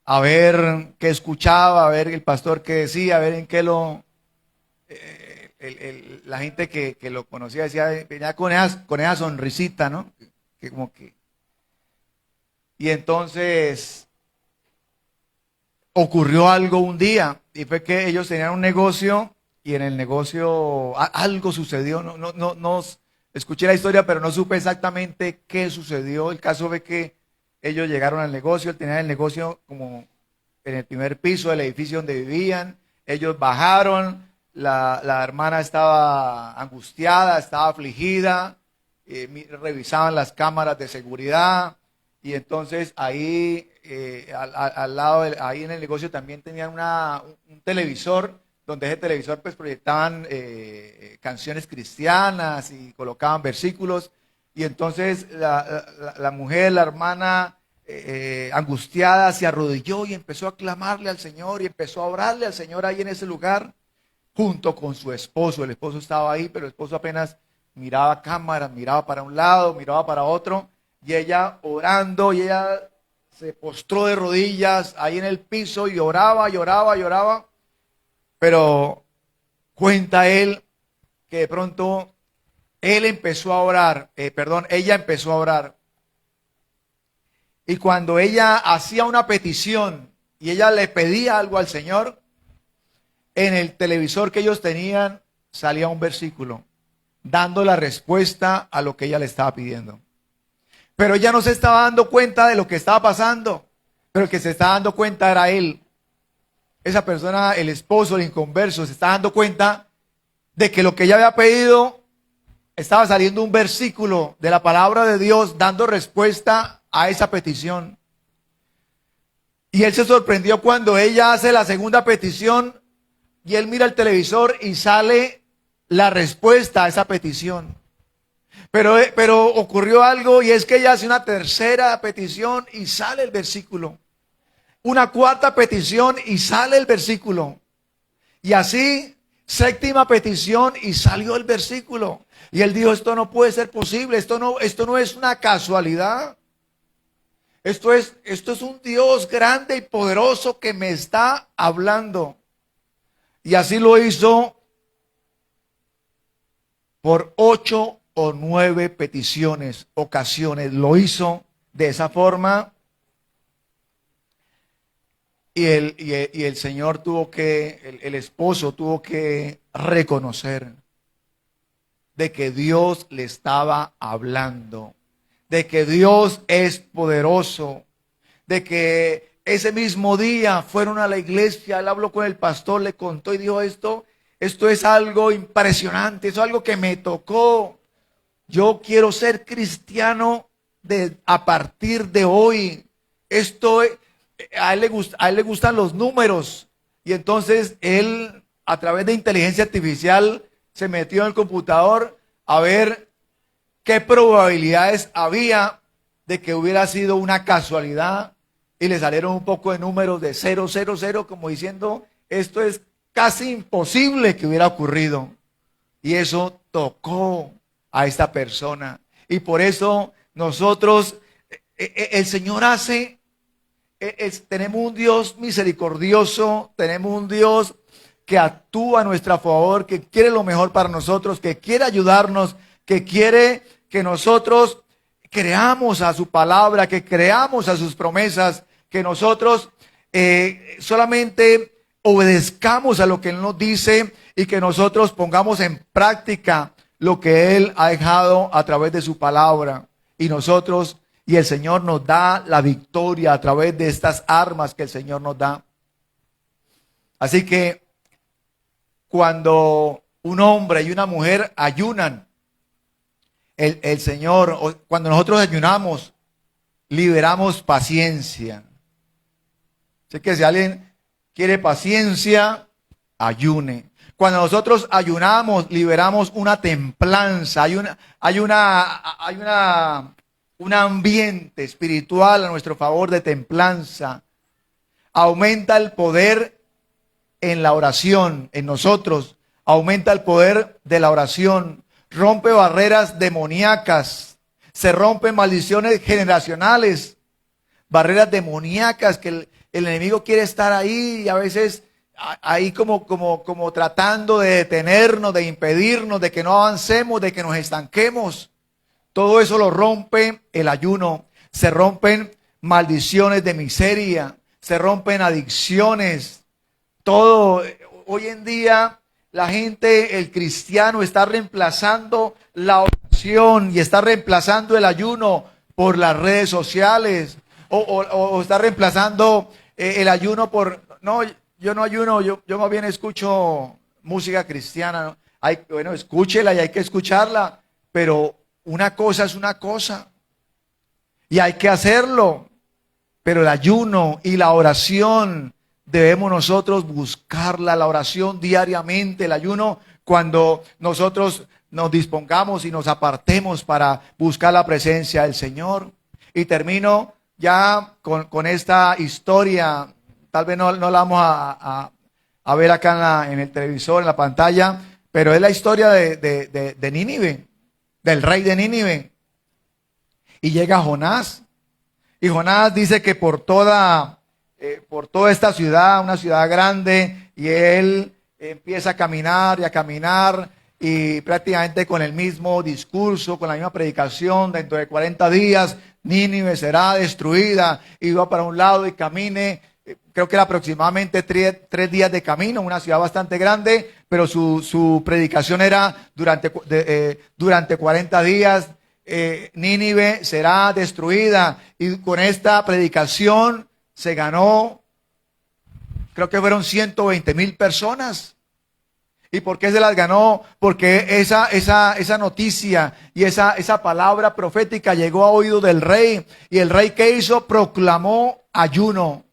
a ver qué escuchaba, a ver el pastor qué decía, a ver en qué la gente que lo conocía decía, venía con esa sonrisita, ¿no? Y entonces ocurrió algo un día y fue que ellos tenían un negocio y en el negocio algo sucedió. No escuché la historia, pero no supe exactamente qué sucedió. El caso fue que ellos llegaron al negocio, tenían el negocio como en el primer piso del edificio donde vivían. Ellos bajaron, la hermana estaba angustiada, estaba afligida, revisaban las cámaras de seguridad y entonces ahí al lado, ahí en el negocio también tenían un televisor, donde ese televisor pues proyectaban canciones cristianas y colocaban versículos. Y entonces la mujer, la hermana, angustiada, se arrodilló y empezó a clamarle al Señor y empezó a orarle al Señor ahí en ese lugar, junto con su esposo. El esposo estaba ahí, pero el esposo apenas miraba cámaras, miraba para un lado, miraba para otro, y ella orando, y ella se postró de rodillas ahí en el piso y oraba, lloraba, lloraba. Pero cuenta él que de pronto ella empezó a orar. Y cuando ella hacía una petición y ella le pedía algo al Señor, en el televisor que ellos tenían salía un versículo dando la respuesta a lo que ella le estaba pidiendo. Pero ella no se estaba dando cuenta de lo que estaba pasando, pero el que se estaba dando cuenta era él. Esa persona, el esposo, el inconverso, se está dando cuenta de que lo que ella había pedido, estaba saliendo un versículo de la palabra de Dios dando respuesta a esa petición. Y él se sorprendió cuando ella hace la segunda petición y él mira el televisor y sale la respuesta a esa petición. Pero ocurrió algo, y es que ella hace una tercera petición y sale el versículo. Una cuarta petición y sale el versículo. Y así, séptima petición y salió el versículo. Y él dijo, esto no puede ser posible, esto no es una casualidad. Esto es un Dios grande y poderoso que me está hablando. Y así lo hizo por 8 o 9 peticiones, ocasiones. Lo hizo de esa forma. Y el Señor el esposo tuvo que reconocer de que Dios le estaba hablando, de que Dios es poderoso, de que ese mismo día fueron a la iglesia, él habló con el pastor, le contó y dijo esto es algo impresionante, es algo que me tocó. Yo quiero ser cristiano a partir de hoy. A él le gustan los números. Y entonces él, a través de inteligencia artificial, se metió en el computador a ver qué probabilidades había de que hubiera sido una casualidad. Y le salieron un poco de números de 0, 0, 0, como diciendo, esto es casi imposible que hubiera ocurrido. Y eso tocó a esta persona. Y por eso nosotros, el Señor tenemos un Dios misericordioso, tenemos un Dios que actúa a nuestro favor, que quiere lo mejor para nosotros, que quiere ayudarnos, que quiere que nosotros creamos a su palabra, que creamos a sus promesas, que nosotros solamente obedezcamos a lo que Él nos dice y que nosotros pongamos en práctica lo que Él ha dejado a través de su palabra. Y el Señor nos da la victoria a través de estas armas que el Señor nos da. Así que cuando un hombre y una mujer ayunan, el Señor, cuando nosotros ayunamos, liberamos paciencia. Así que si alguien quiere paciencia, ayune. Cuando nosotros ayunamos, liberamos una templanza. Hay un ambiente espiritual a nuestro favor de templanza. Aumenta el poder en la oración, en nosotros. Aumenta el poder de la oración. Rompe barreras demoníacas. Se rompen maldiciones generacionales. Barreras demoníacas que el enemigo quiere estar ahí y a veces ahí como tratando de detenernos, de impedirnos, de que no avancemos, de que nos estanquemos. Todo eso lo rompe el ayuno. Se rompen maldiciones de miseria. se rompen adicciones, todo. Hoy en día la gente, el cristiano, está reemplazando la oración y está reemplazando el ayuno por las redes sociales, o está reemplazando el ayuno por, no, yo no ayuno, yo más bien escucho música cristiana, ¿no? Bueno, escúchela y hay que escucharla, pero una cosa es una cosa y hay que hacerlo, pero el ayuno y la oración debemos nosotros buscarla, la oración diariamente, el ayuno cuando nosotros nos dispongamos y nos apartemos para buscar la presencia del Señor. Y termino ya con esta historia, tal vez no la vamos a ver acá en el televisor, en la pantalla, pero es la historia de Nínive, del rey de Nínive. Y llega Jonás, y Jonás dice que por toda esta ciudad, una ciudad grande, y él empieza a caminar y a caminar, y prácticamente con el mismo discurso, con la misma predicación: dentro de 40 días Nínive será destruida, y va para un lado y camine. Creo que era aproximadamente 3 días de camino, una ciudad bastante grande, pero su predicación era durante 40 días. Nínive será destruida, y con esta predicación se ganó, creo que fueron 120,000 personas. ¿Y por qué se las ganó? Porque esa noticia y esa palabra profética llegó a oídos del rey, y el rey, ¿qué hizo? Proclamó ayuno.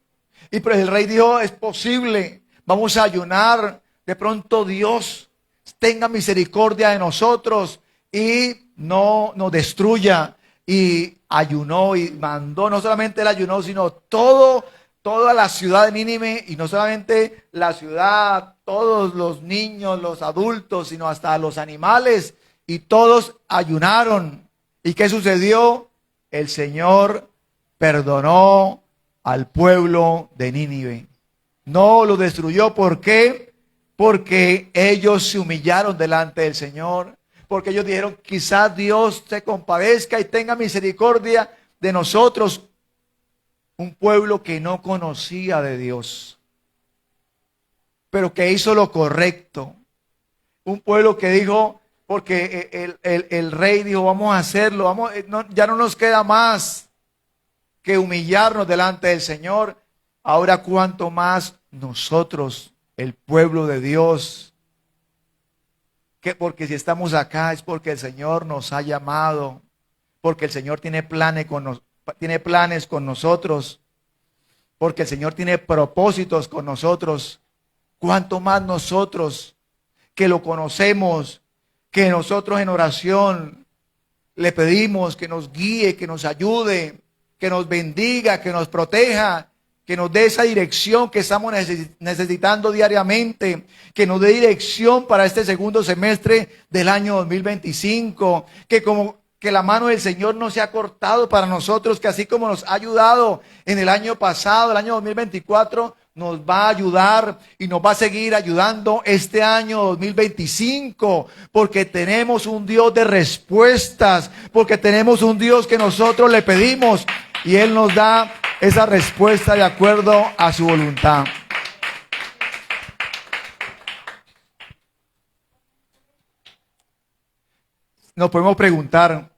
Y pues el rey dijo: es posible, vamos a ayunar, de pronto Dios tenga misericordia de nosotros y no nos destruya. Y ayunó, y mandó, no solamente él ayunó, sino toda la ciudad de Nínive, y no solamente la ciudad, todos los niños, los adultos, sino hasta los animales, y todos ayunaron. ¿Y qué sucedió? El Señor perdonó al pueblo de Nínive. No lo destruyó. ¿Por qué? Porque ellos se humillaron delante del Señor. Porque ellos dijeron: quizás Dios se compadezca y tenga misericordia de nosotros. Un pueblo que no conocía de Dios, pero que hizo lo correcto. Un pueblo que dijo, porque el rey dijo: vamos a hacerlo, ya no nos queda más que humillarnos delante del Señor. Ahora cuánto más nosotros, el pueblo de Dios, porque si estamos acá es porque el Señor nos ha llamado, porque el Señor tiene planes con nosotros, porque el Señor tiene propósitos con nosotros. Cuánto más nosotros que lo conocemos, que nosotros en oración le pedimos que nos guíe, que nos ayude, que nos bendiga, que nos proteja, que nos dé esa dirección que estamos necesitando diariamente, que nos dé dirección para este segundo semestre del año 2025, que la mano del Señor no se ha cortado para nosotros, que así como nos ha ayudado en el año pasado, el año 2024, nos va a ayudar y nos va a seguir ayudando este año 2025, porque tenemos un Dios de respuestas, porque tenemos un Dios que nosotros le pedimos y Él nos da esa respuesta de acuerdo a su voluntad. Nos podemos preguntar: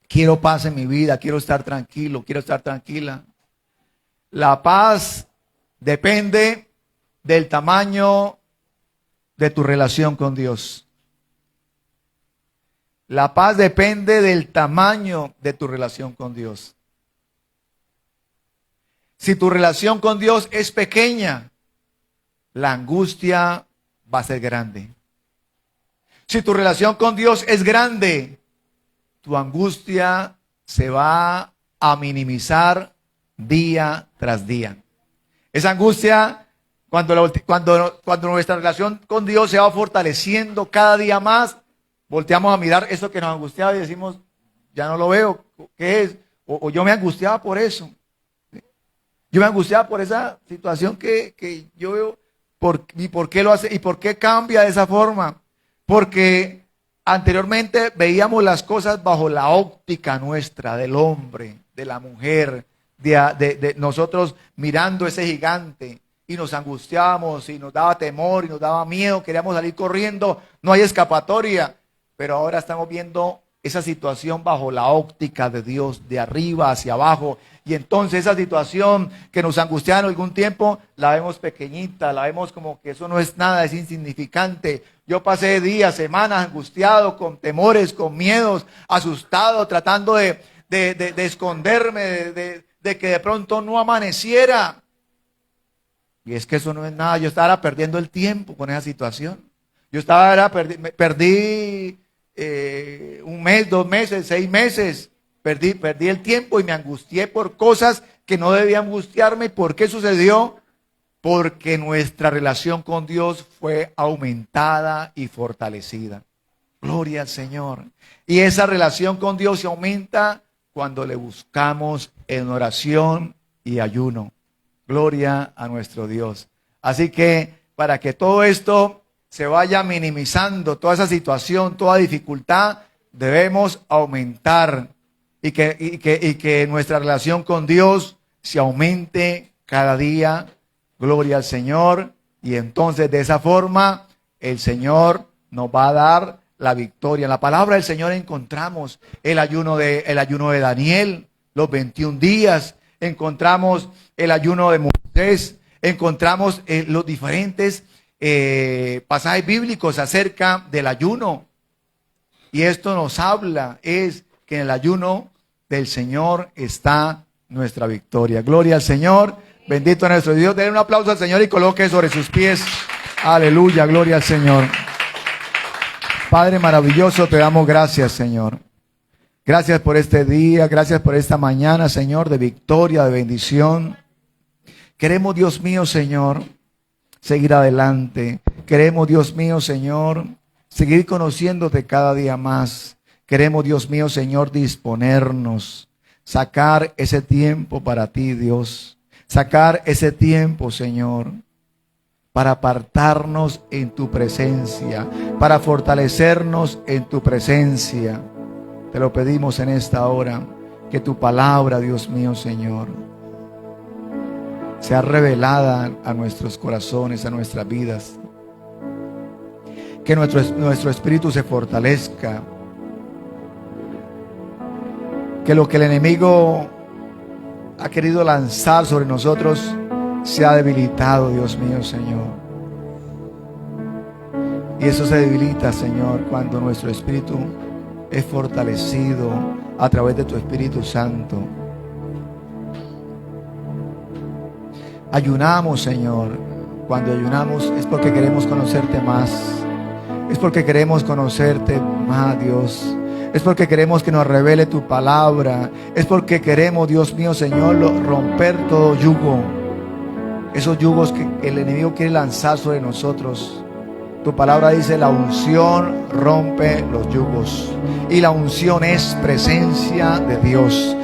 quiero paz en mi vida, quiero estar tranquilo, quiero estar tranquila. La paz depende del tamaño de tu relación con Dios. La paz depende del tamaño de tu relación con Dios. Si tu relación con Dios es pequeña, la angustia va a ser grande. Si tu relación con Dios es grande, tu angustia se va a minimizar día tras día. Esa angustia, cuando nuestra relación con Dios se va fortaleciendo cada día más, volteamos a mirar eso que nos angustiaba y decimos: ya no lo veo, ¿qué es? O yo me angustiaba por eso. Yo me angustiaba por esa situación que yo veo. ¿Y por qué lo hace? ¿Y por qué cambia de esa forma? Porque anteriormente veíamos las cosas bajo la óptica nuestra, del hombre, de la mujer, de nosotros mirando ese gigante y nos angustiábamos y nos daba temor y nos daba miedo, queríamos salir corriendo, no hay escapatoria, pero ahora estamos viendo esa situación bajo la óptica de Dios, de arriba hacia abajo, y entonces esa situación que nos angustiaba en algún tiempo, la vemos pequeñita, la vemos como que eso no es nada, es insignificante. Yo pasé días, semanas angustiado, con temores, con miedos, asustado, tratando de esconderme, de que de pronto no amaneciera. Y es que eso no es nada, yo estaba perdiendo el tiempo con esa situación. Yo estaba, perdí un mes, 2 meses, 6 meses, perdí el tiempo y me angustié por cosas que no debía angustiarme. ¿Por qué sucedió? Porque nuestra relación con Dios fue aumentada y fortalecida. Gloria al Señor. Y esa relación con Dios se aumenta cuando le buscamos en oración y ayuno. Gloria a nuestro Dios. Así que para que todo esto se vaya minimizando, toda esa situación, toda dificultad, debemos aumentar y que nuestra relación con Dios se aumente cada día. Gloria al Señor. Y entonces de esa forma el Señor nos va a dar la victoria. En la palabra del Señor encontramos el ayuno de Daniel, los 21 días. Encontramos el ayuno de Moisés. Encontramos los diferentes pasajes bíblicos acerca del ayuno. Y esto nos habla, es que en el ayuno del Señor está nuestra victoria. Gloria al Señor. Bendito nuestro Dios. Denle un aplauso al Señor y coloque sobre sus pies. Aleluya, gloria al Señor. Padre maravilloso, te damos gracias, Señor. Gracias por este día, gracias por esta mañana, Señor, de victoria, de bendición. Queremos, Dios mío, Señor, seguir adelante. Queremos, Dios mío, Señor, seguir conociéndote cada día más. Queremos, Dios mío, Señor, disponernos, sacar ese tiempo para ti, Dios. Sacar ese tiempo, Señor, para apartarnos en tu presencia, para fortalecernos en tu presencia. Te lo pedimos en esta hora, que tu palabra, Dios mío, Señor, sea revelada a nuestros corazones, a nuestras vidas. Que nuestro espíritu se fortalezca. Que lo que el enemigo ha querido lanzar sobre nosotros sea debilitado, Dios mío, Señor. Y eso se debilita, Señor, cuando nuestro espíritu es fortalecido a través de tu Espíritu Santo. Ayunamos, Señor. Cuando ayunamos es porque queremos conocerte más. Es porque queremos conocerte más, Dios. Es porque queremos que nos revele tu palabra. Es porque queremos, Dios mío, Señor, romper todo yugo. Esos yugos que el enemigo quiere lanzar sobre nosotros. Tu palabra dice: la unción rompe los yugos. Y la unción es presencia de Dios.